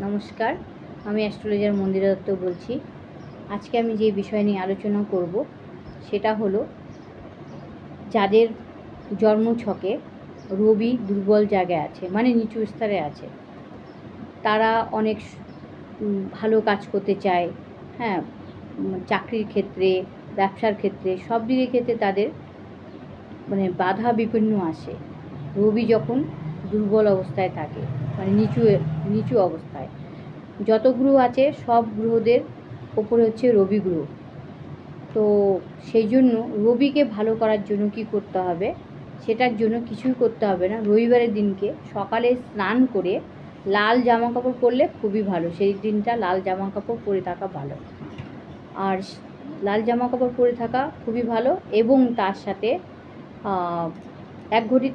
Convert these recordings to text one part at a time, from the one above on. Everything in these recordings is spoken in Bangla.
নমস্কার, আমি অ্যাস্ট্রোলজার মন্দিরা দত্ত বলছি। আজকে আমি যে বিষয় নিয়ে আলোচনা করব সেটা হলো যাদের জন্মছকে রবি দুর্বল জায়গায় আছে, মানে নিচু স্তরে আছে, তারা অনেক ভালো কাজ করতে চায়। হ্যাঁ, চাকরির ক্ষেত্রে, ব্যবসার ক্ষেত্রে, সব দিকের ক্ষেত্রে তাদের মানে বাধা বিপন্ন আসে রবি যখন দুর্বল অবস্থায় থাকে, মানে নিচু অবস্থায়। যত গ্রহ আছে সব গ্রহদের ওপরে হচ্ছে রবি গ্রহ। তো সেই জন্য রবিকে ভালো করার জন্য কি করতে হবে, সেটার জন্য কিছুই করতে হবে না। রবিবারের দিনকে সকালে স্নান করে লাল জামা কাপড় পরলে খুবই ভালো। সেই দিনটা লাল জামা কাপড় পরে থাকা ভালো, আর লাল জামা কাপড় পরে থাকা খুবই ভালো। এবং তার সাথে এক ঘটি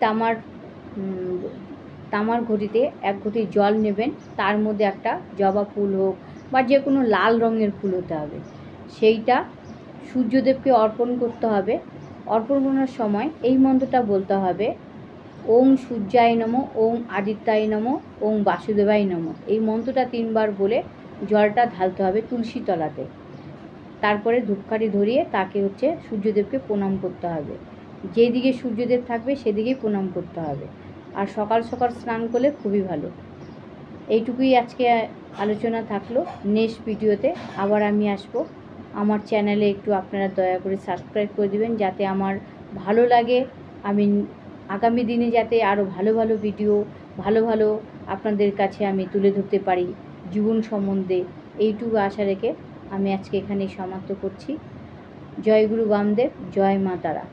তামার ঘটিতে এক ঘটি জল নেবেন, তার মধ্যে একটা জবা ফুল হোক বা যে কোনো লাল রঙের ফুল হতে হবে, সেইটা সূর্যদেবকে অর্পণ করতে হবে। অর্পণ করার সময় এই মন্ত্রটা বলতে হবে, ওং সূর্যায় নমঃ, ওং আদিত্যায় নমঃ, ওং বাসুদেবায় নমঃ। এই মন্ত্রটা 3 বার বলে জলটা ঢালতে হবে তুলসী তলাতে। তারপরে ধূপকাঠি ধরিয়ে তাকে সূর্যদেবকে প্রণাম করতে হবে। যেদিকে সূর্যদেব থাকবে সেদিকেই প্রণাম করতে হবে। আর সকাল সকাল স্নান করলে খুবই ভালো। এইটুকুই আজকে আলোচনা থাকলো। নেক্সট ভিডিওতে আবার আমি আসবো। আমার চ্যানেলে একটু আপনারা দয়া করে সাবস্ক্রাইব করে দেবেন, যাতে আমার ভালো লাগে। আমি আগামী দিনে যাতে আরও ভালো ভালো ভিডিও, ভালো আপনাদের কাছে আমি তুলে ধরতে পারি জীবন সম্বন্ধে, এইটুকু আশা রেখে আমি আজকে এখানেই সমাপ্ত করছি। জয় গুরু বামদেব, জয় মা তারা।